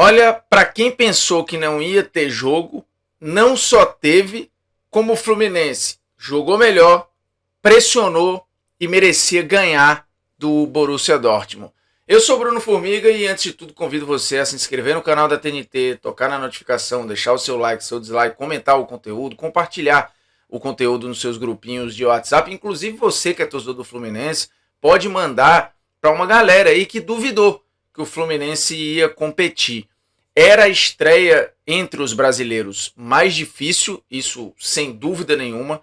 Olha, para quem pensou que não ia ter jogo, não só teve, como o Fluminense jogou melhor, pressionou e merecia ganhar do Borussia Dortmund. Eu sou Bruno Formiga e antes de tudo convido você a se inscrever no canal da TNT, tocar na notificação, deixar o seu like, seu dislike, comentar o conteúdo, compartilhar o conteúdo nos seus grupinhos de WhatsApp. Inclusive você que é torcedor do Fluminense, pode mandar para uma galera aí que duvidou que o Fluminense ia competir. Era a estreia entre os brasileiros mais difícil, isso sem dúvida nenhuma.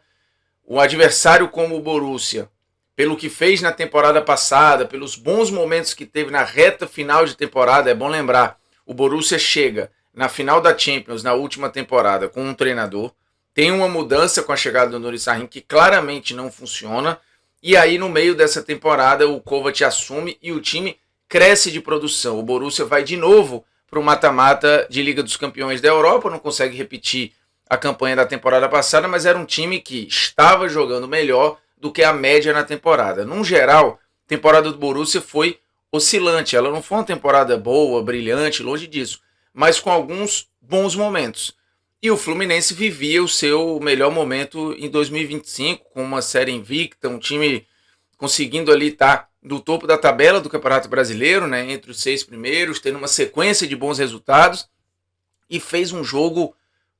O adversário como o Borussia, pelo que fez na temporada passada, pelos bons momentos que teve na reta final de temporada, é bom lembrar, o Borussia chega na final da Champions na última temporada com um treinador, tem uma mudança com a chegada do Nuri Sahin que claramente não funciona, e aí no meio dessa temporada o Kovac assume e o time cresce de produção. O Borussia vai de novo para o mata-mata de Liga dos Campeões da Europa, não consegue repetir a campanha da temporada passada, mas era um time que estava jogando melhor do que a média na temporada. Num geral, a temporada do Borussia foi oscilante, ela não foi uma temporada boa, brilhante, longe disso, mas com alguns bons momentos. E o Fluminense vivia o seu melhor momento em 2025, com uma série invicta, um time conseguindo ali estar no topo da tabela do Campeonato Brasileiro, né, entre os 6 primeiros, tendo uma sequência de bons resultados, e fez um jogo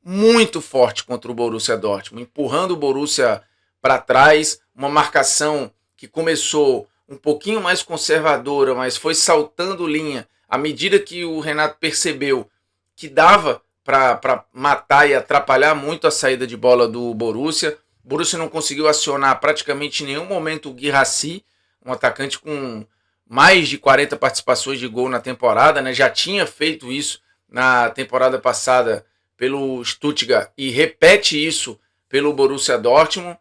muito forte contra o Borussia Dortmund, empurrando o Borussia para trás, uma marcação que começou um pouquinho mais conservadora, mas foi saltando linha à medida que o Renato percebeu que dava para matar e atrapalhar muito a saída de bola do Borussia. O Borussia não conseguiu acionar praticamente em nenhum momento o Guirassy, um atacante com mais de 40 participações de gol na temporada, né? Já tinha feito isso na temporada passada pelo Stuttgart e repete isso pelo Borussia Dortmund,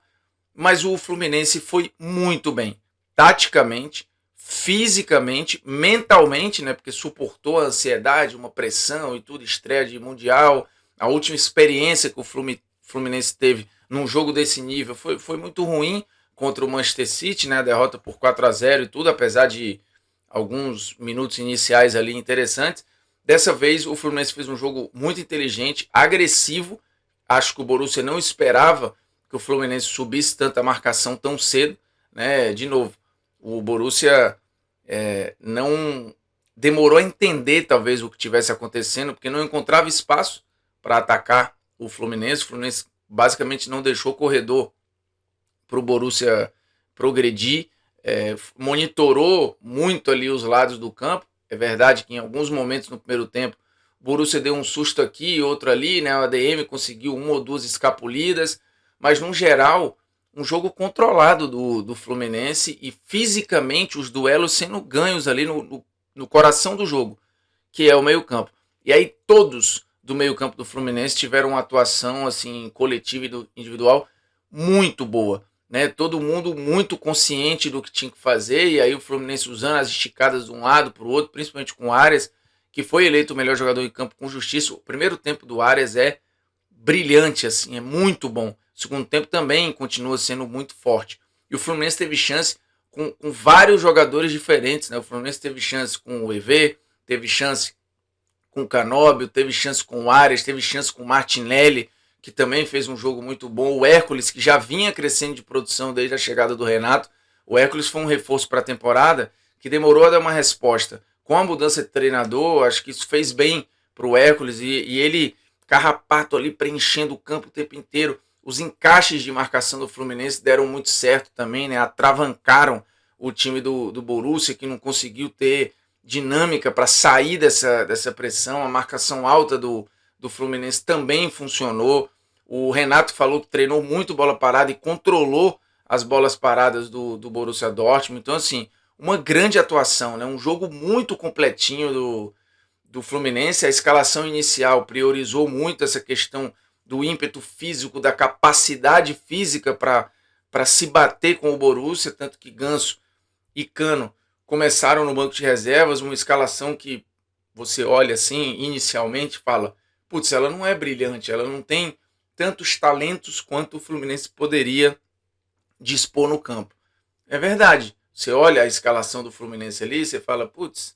mas o Fluminense foi muito bem, taticamente, fisicamente, mentalmente, né, porque suportou a ansiedade, uma pressão e tudo, estreia de Mundial, a última experiência que o Fluminense teve num jogo desse nível foi muito ruim contra o Manchester City, né, a derrota por 4-0 e tudo, apesar de alguns minutos iniciais ali interessantes. Dessa vez o Fluminense fez um jogo muito inteligente, agressivo. Acho que o Borussia não esperava que o Fluminense subisse tanta marcação tão cedo, né? De novo, o Borussia não demorou a entender talvez o que estivesse acontecendo, porque não encontrava espaço para atacar o Fluminense. O Fluminense basicamente não deixou corredor para o Borussia progredir, monitorou muito ali os lados do campo. É verdade que em alguns momentos no primeiro tempo o Borussia deu um susto aqui, outro ali, né? O ADM conseguiu uma ou duas escapulidas, mas no geral um jogo controlado do Fluminense e fisicamente os duelos sendo ganhos ali no coração do jogo, que é o meio-campo. E aí todos do meio-campo do Fluminense tiveram uma atuação assim coletiva e individual muito boa, né? Todo mundo muito consciente do que tinha que fazer, e aí o Fluminense usando as esticadas de um lado para o outro, principalmente com o Arias, que foi eleito o melhor jogador em campo com justiça. O primeiro tempo do Arias é brilhante, assim, é muito bom. O segundo tempo também continua sendo muito forte. E o Fluminense teve chance com vários jogadores diferentes, né? O Fluminense teve chance com o EV, teve chance com o Canóbio, teve chance com o Arias, teve chance com o Martinelli, que também fez um jogo muito bom. O Hércules, que já vinha crescendo de produção desde a chegada do Renato. O Hércules foi um reforço para a temporada que demorou a dar uma resposta. Com a mudança de treinador, acho que isso fez bem para o Hércules e ele, carrapato ali, preenchendo o campo o tempo inteiro. Os encaixes de marcação do Fluminense deram muito certo também, né? Atravancaram o time do Borussia, que não conseguiu ter dinâmica para sair dessa pressão. A marcação alta do Fluminense também funcionou. O Renato falou que treinou muito bola parada e controlou as bolas paradas do Borussia Dortmund. Então, assim, uma grande atuação, né? Um jogo muito completinho do Fluminense. A escalação inicial priorizou muito essa questão do ímpeto físico, da capacidade física para se bater com o Borussia, tanto que Ganso e Cano começaram no banco de reservas, uma escalação que você olha assim, inicialmente, fala, putz, ela não é brilhante, ela não tem tantos talentos quanto o Fluminense poderia dispor no campo. É verdade, você olha a escalação do Fluminense ali, você fala, putz,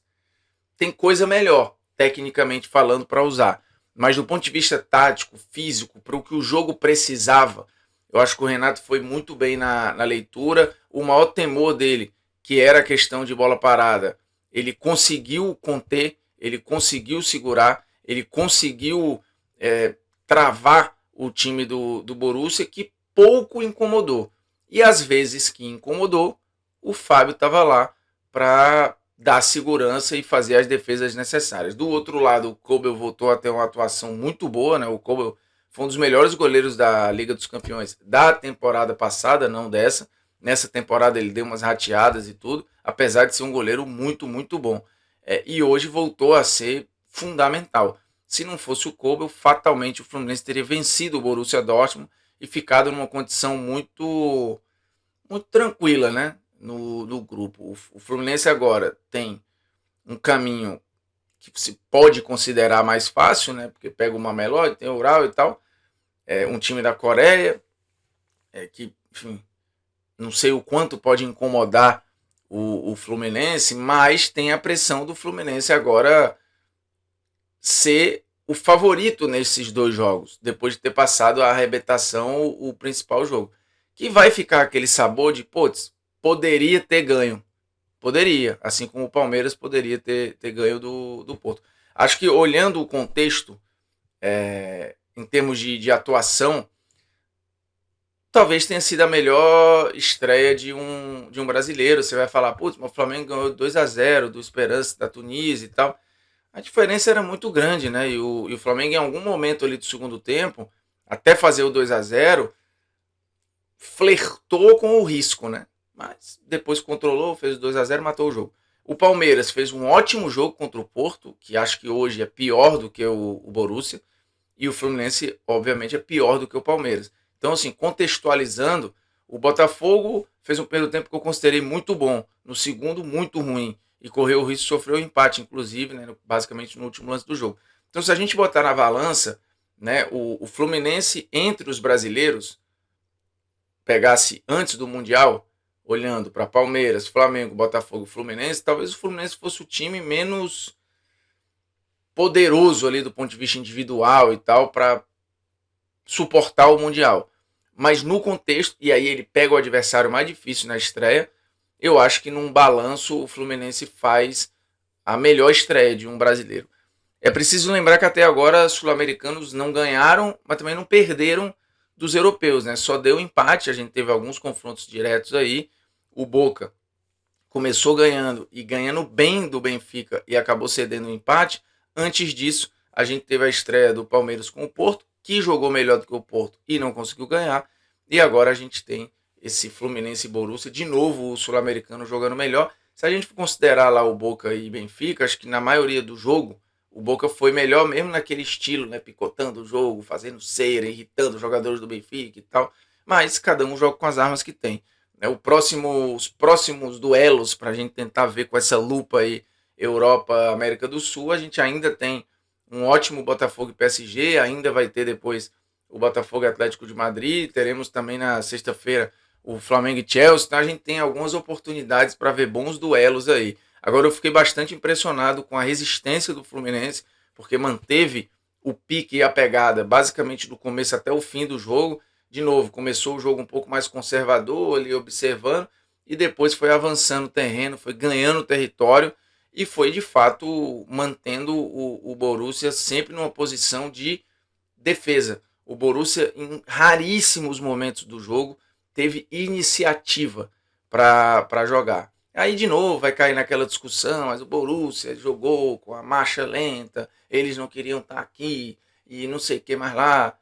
tem coisa melhor, tecnicamente falando, para usar. Mas do ponto de vista tático, físico, para o que o jogo precisava, eu acho que o Renato foi muito bem na leitura. O maior temor dele, que era a questão de bola parada, ele conseguiu conter, ele conseguiu segurar, ele conseguiu travar o time do Borussia, que pouco incomodou. E às vezes que incomodou, o Fábio estava lá para dar segurança e fazer as defesas necessárias. Do outro lado, o Kobel voltou a ter uma atuação muito boa, né? O Kobel foi um dos melhores goleiros da Liga dos Campeões da temporada passada, não dessa. Nessa temporada ele deu umas rateadas e tudo, apesar de ser um goleiro muito, muito bom. E hoje voltou a ser fundamental. Se não fosse o Kobel, fatalmente o Fluminense teria vencido o Borussia Dortmund e ficado numa condição muito, muito tranquila, né? No grupo. O Fluminense agora tem um caminho que se pode considerar mais fácil, né? Porque pega o Mamelodi, tem o Ural e tal. Um time da Coreia, que, enfim, não sei o quanto pode incomodar o Fluminense, mas tem a pressão do Fluminense agora ser o favorito nesses 2 jogos, depois de ter passado a arrebentação o principal jogo. Que vai ficar aquele sabor de, putz, poderia ter ganho. Poderia, assim como o Palmeiras poderia ter ganho do Porto. Acho que olhando o contexto, em termos de atuação, talvez tenha sido a melhor estreia de um brasileiro. Você vai falar, putz, mas o Flamengo ganhou 2-0 do Esperance da Tunísia e tal. A diferença era muito grande, né? E o Flamengo, em algum momento ali do segundo tempo, até fazer o 2-0, flertou com o risco, né? Mas depois controlou, fez o 2-0, matou o jogo. O Palmeiras fez um ótimo jogo contra o Porto, que acho que hoje é pior do que o Borussia, e o Fluminense, obviamente, é pior do que o Palmeiras. Então, assim, contextualizando, o Botafogo fez um primeiro tempo que eu considerei muito bom, no segundo, muito ruim, e correu o risco de sofrer o empate, inclusive, né, basicamente no último lance do jogo. Então, se a gente botar na balança, né, o Fluminense entre os brasileiros, pegasse antes do Mundial, olhando para Palmeiras, Flamengo, Botafogo, Fluminense, talvez o Fluminense fosse o time menos poderoso ali do ponto de vista individual e tal para suportar o Mundial. Mas no contexto, e aí ele pega o adversário mais difícil na estreia, eu acho que num balanço o Fluminense faz a melhor estreia de um brasileiro. É preciso lembrar que até agora os sul-americanos não ganharam, mas também não perderam dos europeus, né? Só deu empate, a gente teve alguns confrontos diretos aí. O Boca começou ganhando e ganhando bem do Benfica e acabou cedendo o empate. Antes disso, a gente teve a estreia do Palmeiras com o Porto, que jogou melhor do que o Porto e não conseguiu ganhar. E agora a gente tem esse Fluminense e Borussia, de novo o sul-americano jogando melhor. Se a gente considerar lá o Boca e Benfica, acho que na maioria do jogo o Boca foi melhor mesmo naquele estilo, né? Picotando o jogo, fazendo cera, irritando os jogadores do Benfica e tal. Mas cada um joga com as armas que tem. Os próximos duelos, para a gente tentar ver com essa lupa aí, Europa, América do Sul, a gente ainda tem um ótimo Botafogo e PSG, ainda vai ter depois o Botafogo e Atlético de Madrid, teremos também na sexta-feira o Flamengo e Chelsea, então a gente tem algumas oportunidades para ver bons duelos aí. Agora eu fiquei bastante impressionado com a resistência do Fluminense, porque manteve o pique e a pegada basicamente do começo até o fim do jogo. De novo, começou o jogo um pouco mais conservador, ali observando, e depois foi avançando o terreno, foi ganhando território, e foi de fato mantendo o Borussia sempre numa posição de defesa. O Borussia, em raríssimos momentos do jogo, teve iniciativa para jogar. Aí de novo vai cair naquela discussão, mas o Borussia jogou com a marcha lenta, eles não queriam estar aqui e não sei o que mais lá.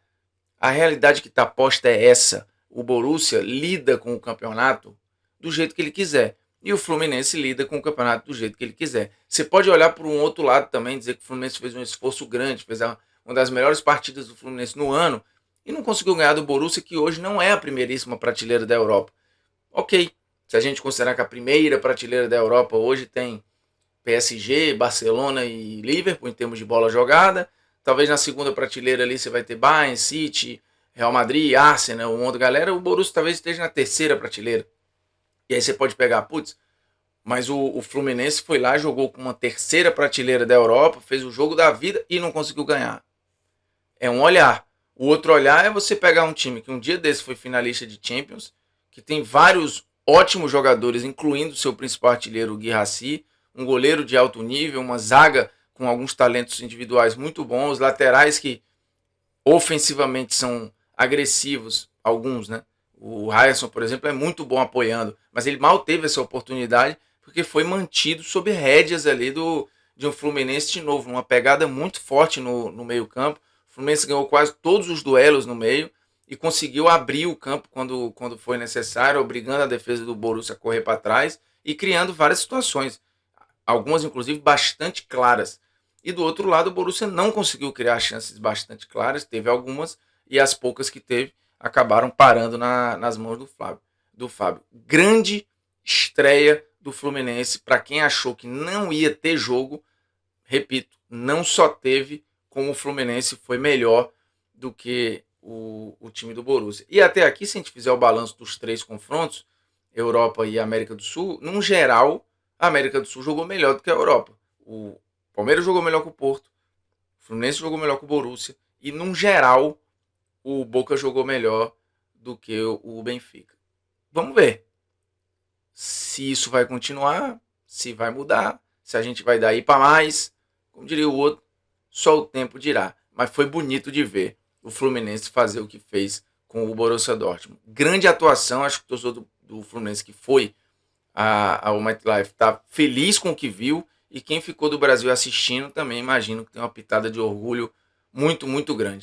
A realidade que está posta é essa. O Borussia lida com o campeonato do jeito que ele quiser. E o Fluminense lida com o campeonato do jeito que ele quiser. Você pode olhar por um outro lado também, dizer que o Fluminense fez um esforço grande, fez uma das melhores partidas do Fluminense no ano, e não conseguiu ganhar do Borussia, que hoje não é a primeiríssima prateleira da Europa. Ok, se a gente considerar que a primeira prateleira da Europa hoje tem PSG, Barcelona e Liverpool em termos de bola jogada, talvez na segunda prateleira ali você vai ter Bayern, City, Real Madrid, Arsenal, um monte de galera, o Borussia talvez esteja na terceira prateleira. E aí você pode pegar, putz, Mas o Fluminense foi lá, jogou com uma terceira prateleira da Europa, fez o jogo da vida e não conseguiu ganhar. É um olhar. O outro olhar é você pegar um time que um dia desse foi finalista de Champions, que tem vários ótimos jogadores, incluindo o seu principal artilheiro, o Guirassy, um goleiro de alto nível, uma zaga com alguns talentos individuais muito bons, laterais que ofensivamente são agressivos, alguns, né? O Ryerson, por exemplo, é muito bom apoiando, mas ele mal teve essa oportunidade porque foi mantido sob rédeas ali de um Fluminense de novo, numa pegada muito forte no meio campo. O Fluminense ganhou quase todos os duelos no meio e conseguiu abrir o campo quando foi necessário, obrigando a defesa do Borussia a correr para trás e criando várias situações, algumas inclusive bastante claras. E do outro lado, o Borussia não conseguiu criar chances bastante claras, teve algumas, e as poucas que teve acabaram parando nas mãos do Fábio. Grande estreia do Fluminense, para quem achou que não ia ter jogo, repito, não só teve, como o Fluminense foi melhor do que o time do Borussia. E até aqui, se a gente fizer o balanço dos 3 confrontos, Europa e América do Sul, num geral, a América do Sul jogou melhor do que a Europa. O Palmeiras jogou melhor que o Porto, o Fluminense jogou melhor que o Borussia, e num geral, o Boca jogou melhor do que o Benfica. Vamos ver se isso vai continuar, se vai mudar, se a gente vai daí para mais. Como diria o outro, só o tempo dirá. Mas foi bonito de ver o Fluminense fazer o que fez com o Borussia Dortmund. Grande atuação, acho que o torcedor do Fluminense que foi ao MetLife está feliz com o que viu, e quem ficou do Brasil assistindo também imagino que tem uma pitada de orgulho muito, muito grande.